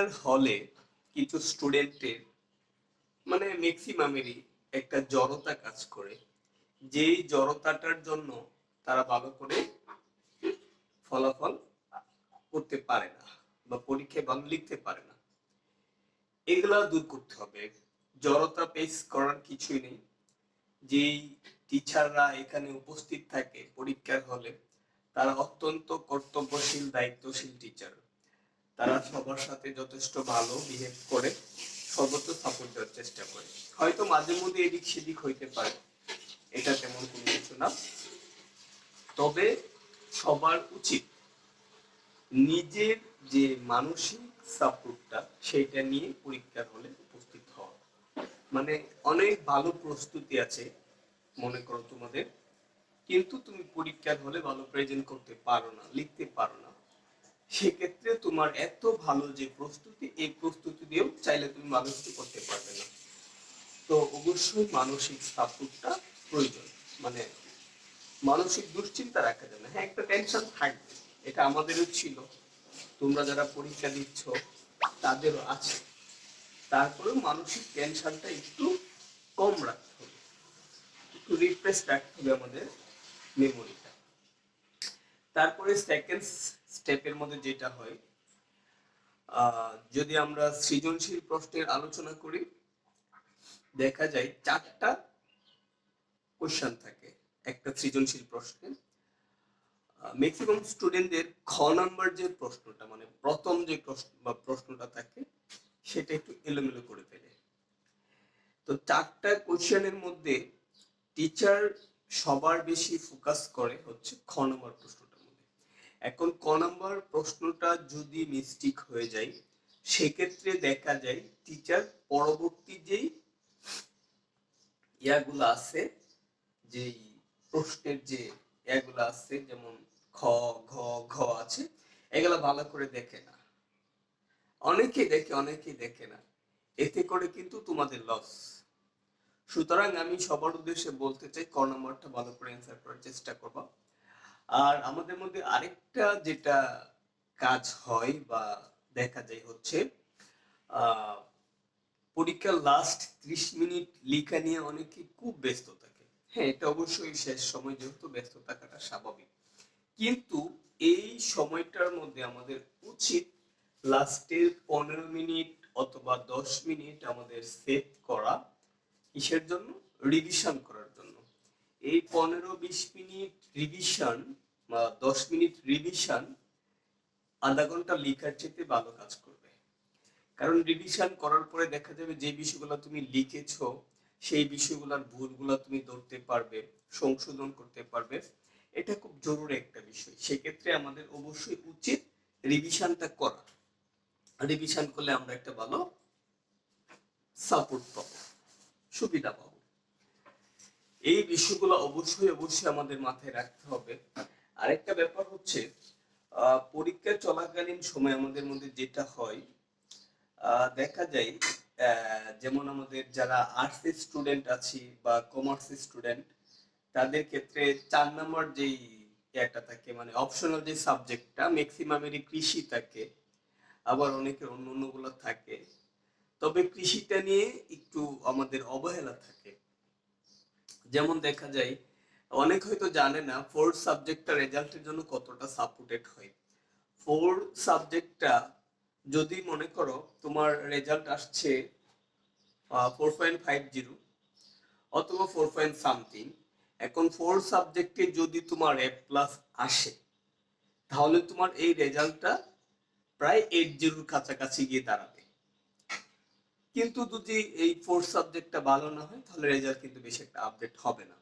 পরীক্ষার হলে কিছু স্টুডেন্টের মানে ম্যাক্সিমামেরই একটা জড়তা কাজ করে, যেই জড়তাটার জন্য তারা ভালো করে ফলাফল করতে পারে না বা পরীক্ষায় ভালো লিখতে পারে না। এগুলা দূর করতে হবে। জড়তা পেস করার কিছুই নেই। যেই টিচাররা এখানে উপস্থিত থাকে পরীক্ষার হলে, তারা অত্যন্ত কর্তব্যশীল দায়িত্বশীল টিচার। তারা সবার সাথে যথেষ্ট ভালো বিহেভ করে, সর্বোচ্চ সাপোর্ট দেওয়ার চেষ্টা করে। হয়তো মাঝে মধ্যে এদিক সেদিক হইতে পারে, এটা তেমন কোনো কিছু না। তবে সবার উচিত নিজের যে মানসিক সাপোর্টটা সেটা নিয়ে পরীক্ষার হলে উপস্থিত হওয়া। মানে অনেক ভালো প্রস্তুতি আছে মনে করো তোমাদের, কিন্তু তুমি পরীক্ষার হলে ভালো প্রেজেন্ট করতে পারো না, লিখতে পারো না, সেক্ষেত্রে তোমার এত ভালো যে প্রস্তুতি, এই প্রস্তুতি দিয়েও চাইলে তুমি ভালো কিছু করতে পারবে না। তো অবশ্যই মানসিক সাপোর্টটা প্রয়োজন। মানে মানসিক দুশ্চিন্তা রাখা যাবে না। হ্যাঁ, একটা টেনশন থাকবে, এটা আমাদেরও ছিল, তোমরা যারা পরীক্ষা দিচ্ছ তাদেরও আছে। তারপরেও মানসিক টেনশনটা একটু কম রাখতে হবে, একটু রিফ্রেশ রাখতে হবে আমাদের মেমোরিটা। তারপরে সেকেন্ড স্টেপের মধ্যে যেটা হয়, যদি আমরা সৃজনশীল প্রশ্নের আলোচনা করি, দেখা যায় 4টা কোশ্চেন থাকে একটা সৃজনশীল প্রশ্নে। ম্যাক্সিমাম স্টুডেন্টদের খ নাম্বার যে প্রশ্নটা, মানে প্রথম যে প্রশ্নটা থাকে, সেটা একটু এলোমেলো করে ফেলে। তো 4টা কোশ্চেনের মধ্যে টিচার সবার বেশি ফোকাস করে হচ্ছে খ নাম্বার প্রশ্নটার মধ্যে। এখন ক নাম্বার প্রশ্নটা যদি মিস্টেক হয়ে যায়, সেক্ষেত্রে দেখা যায় টিচার পরবর্তী যেই ইয়াগুলো আছে, যেই প্রশ্নের যে ইয়াগুলো আছে, যেমন খ, ঘ, ঘ আছে, এগুলা ভালো করে দেখে না। অনেকেই দেখে, অনেকেই দেখে না। এতে করে কিন্তু তোমাদের লস। সুতরাং আমি সবার উদ্দেশ্যে বলতে চাই, ক নাম্বারটা ভালো করে অ্যান্সার করার চেষ্টা করবা। আর আমাদের মধ্যে আরেকটা যেটা কাজ হয় বা দেখা যায় হচ্ছে, পরীক্ষার লাস্ট 30 মিনিট লেখা নিয়ে অনেকে খুব ব্যস্ত থাকে। হ্যাঁ, এটা অবশ্যই শেষ সময়, যেহেতু ব্যস্ত থাকাটা স্বাভাবিক, কিন্তু এই সময়টার মধ্যে আমাদের উচিত লাস্টের 15 মিনিট অথবা 10 মিনিট আমাদের সেভ করা। কিসের জন্য? রিভিশন করার জন্য। এই 15-20 মিনিট রিভিশন বা 10 মিনিট রিভিশন আধা ঘন্টা লেখার চেয়ে ভালো কাজ করবে। কারণ রিভিশন করার পরে দেখা যাবে যে বিষয়গুলো তুমি লিখেছো, সেই বিষয়গুলোর ভুলগুলো তুমি ধরতে পারবে, সংশোধন করতে পারবে। এটা খুব জরুরি একটা বিষয়। সেক্ষেত্রে আমাদের অবশ্যই উচিত রিভিশনটা করা। রিভিশন করলে আমরা একটা ভালো সাপোর্ট পাবো, সুবিধা পাবো। এই বিষয়গুলো অবশ্যই অবশ্যই আমাদের মাথায় রাখতে হবে। আরেকটা ব্যাপার হচ্ছে, পরীক্ষা চলাকালীন সময় আমাদের মধ্যে যেটা হয়, দেখা যায় যেমন আমাদের যারা আর্টস স্টুডেন্ট আছি বা কমার্স স্টুডেন্ট, তাদের ক্ষেত্রে 4 নম্বর যেই একটা থাকে, মানে অপশনাল যে সাবজেক্টটা, ম্যাক্সিমামেরই কৃষি থাকে, আবার অনেকের অন্য অন্যগুলো থাকে। তবে কৃষিটা নিয়ে একটু আমাদের অবহেলা থাকে। যেমন দেখা যায়, অনেক হয়তো জানে না ফোর্থ সাবজেক্টটা রেজাল্টের জন্য কতটা সাপোর্টেড হয়। ফোর্থ সাবজেক্টটা যদি মনে করো তোমার রেজাল্ট আসছে 4.50 অথবা 4 পয়েন্ট সামথিং, এখন ফোর্থ সাবজেক্টে যদি তোমার এ প্লাস আসে, তাহলে তোমার এই রেজাল্টটা প্রায় 80 কাছাকাছি গিয়ে দাঁড়াবে। কিন্তু যদি এই ফোর্থ সাবজেক্টটা ভালো না হয়, তাহলে রেজাল্ট কিন্তু বেশি একটা আপডেট হবে না।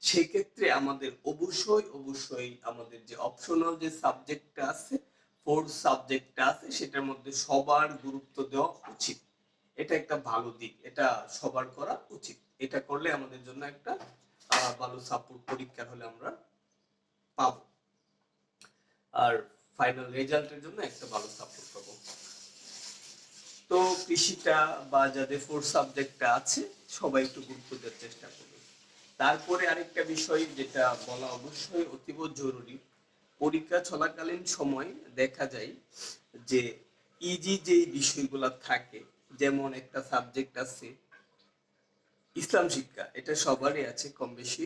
সেক্ষেত্রে আমাদের অবশ্যই অবশ্যই আমাদের যে অপশনাল যে সাবজেক্টটা আছে, ফোর্থ সাবজেক্টটা আছে, সেটার মধ্যে সবার গুরুত্ব দেওয়া উচিত। এটা একটা ভালো দিক, এটা সবার করা উচিত। এটা করলে আমাদের জন্য একটা ভালো সাপোর্ট পরীক্ষার হলে আমরা পাবো, আর ফাইনাল রেজাল্টের জন্য একটা ভালো সাপোর্ট পাবো। তো কৃষিটা বা যাদের ফোর্থ সাবজেক্টটা আছে, সবাই একটু গুরুত্ব দেওয়ার চেষ্টা করবে। তারপরে আরেকটা বিষয় যেটা বলা অবশ্যই অতীব জরুরি, পরীক্ষা চলাকালীন সময় দেখা যায় যে ইজি যেই বিষয়গুলো থাকে, যেমন একটা সাবজেক্ট আছে ইসলাম শিক্ষা, এটা সবারই আছে কম বেশি।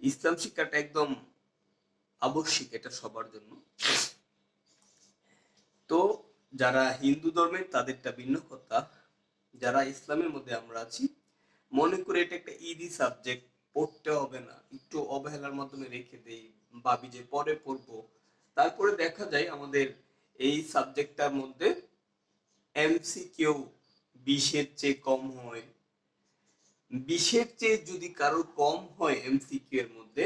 ইসলাম শিক্ষাটা একদম আবশ্যিক, এটা সবার জন্য। তো যারা হিন্দু ধর্মের তাদেরটা ভিন্ন কথা, যারা ইসলামের মধ্যে আমরা আছি মনে করে এটা একটা ইজি সাবজেক্ট, পড়তে হবে না, একটু অবহেলার মাধ্যমে রেখে দেই, ভাবি যে পরে পড়বো। তারপরে দেখা যায় আমাদের এই সাবজেক্টটার মধ্যে এমসিকিউ 20-এর চেয়ে কম হয়। 20-এর চেয়ে যদি কারো কম হয় এমসিকিউ এর মধ্যে,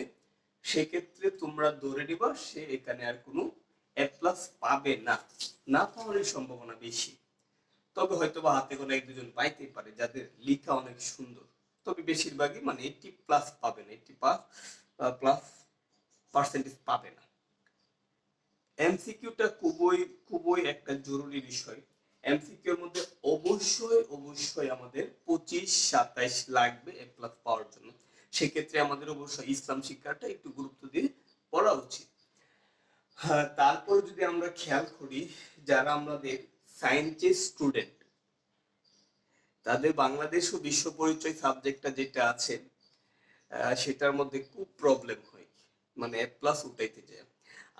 সেক্ষেত্রে তোমরা ধরে নিবা সে এখানে আর কোনো এ প্লাস পাবে না, না পাওয়ার সম্ভাবনা বেশি। তবে হয়তো বা হাতে গোনা এক দুজন পাইতেই পারে যাদের লেখা অনেক সুন্দর, তবে বেশিরভাগই মানে 80+ পাবে না, 80+ পার্সেন্টেজ পাবে না। এমসিকিউটা খুবই খুবই একটা জরুরি বিষয়। এমসিকিউ এর মধ্যে অবশ্যই অবশ্যই আমাদের 25-27 লাগবে এ প্লাস পাওয়ার জন্য। সেক্ষেত্রে আমাদের অবশ্যই ইসলাম শিক্ষাটা একটু গুরুত্ব দিয়ে পড়া উচিত। হ্যাঁ, তারপর যদি আমরা খেয়াল করি, যারা আমাদের সায়েন্সের স্টুডেন্ট তাদের বাংলাদেশ ও বিশ্ব পরিচয় সাবজেক্টটা যেটা আছে সেটার মধ্যে খুব প্রবলেম হয়, মানে এ প্লাস উঠাইতে যায়।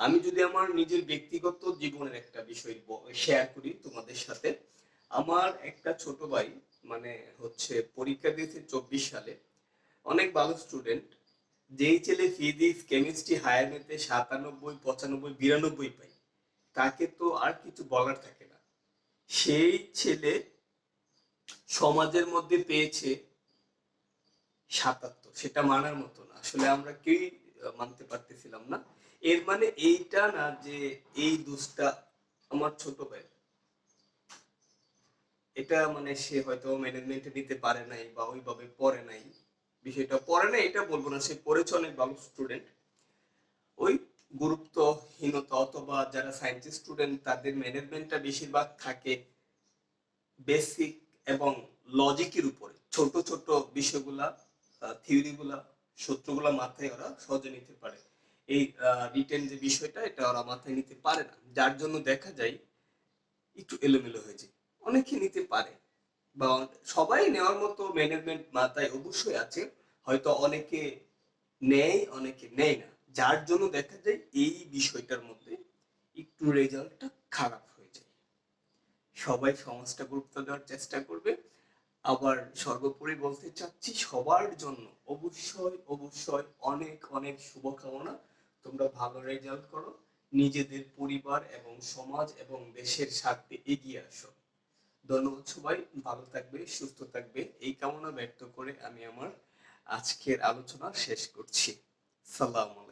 আমি যদি আমার নিজের ব্যক্তিগত জীবনের একটা বিষয় শেয়ার করি তোমাদের সাথে। আমার একটা ছোট ভাই মানে হচ্ছে পরীক্ষা দিয়েছে 24 সালে, অনেক ভালো স্টুডেন্ট। যেই ছেলে ফিজিক্স কেমিস্ট্রি হায়ার ম্যাথে 97, 95, 92 পায়, তাকে তো আর কিছু বলার থাকে না। সেই ছেলে সমাজের মধ্যে পেয়েছে 77, সেটা মানার মতো না, আসলে আমরা কেউই মানতে পারতেছিলাম না। এর মানে এইটা না যে এই দোষটা আমার ছোট ভাই, এটা মানে সে হয়তো ম্যানেজমেন্টে নিতে পারে নাই বা ওইভাবে পড়ে নাই, বিষয়টা পড়ে নাই এটা বলবো না, সে পড়েছে, অনেক ভালো স্টুডেন্ট। ওই গুরুত্বহীনতা অথবা যারা সায়েন্স স্টুডেন্ট তাদের ম্যানেজমেন্টটা বেশিরভাগ থাকে বেসিক এবং লজিকের উপরে, ছোট ছোট বিষয়গুলা, থিওরিগুলা, সূত্রগুলা মাথায় ওরা সহজে নিতে পারে। এই রিটেন যে বিষয়টা এটা ওরা মাথায় নিতে পারে না, যার জন্য দেখা যায় একটু এলোমেলো হয়ে যায়। অনেকে নিতে পারে বা সবাই নেওয়ার মতো ম্যানেজমেন্ট মাথায় অবশ্যই আছে, হয়তো অনেকে নেয় অনেকে নেয় না, যার জন্য দেখা যায় এই বিষয়টার মধ্যে একটু রেজাল্টটা খারাপ হয়ে যায়। সবাই সমাজটা গুরুত্ব দেওয়ার চেষ্টা করবে। আবার সর্বোপরি বলতে চাচ্ছি সবার জন্য অবশ্যই অবশ্যই অনেক অনেক শুভকামনা। তোমরা ভালো রেজাল্ট করো, নিজেদের পরিবার এবং সমাজ এবং দেশের স্বার্থে এগিয়ে আসো। ধন্যবাদ সবাই, ভালো থাকবে, সুস্থ থাকবে, এই কামনা ব্যক্ত করে আমি আমার আজকের আলোচনা শেষ করছি। সালাম।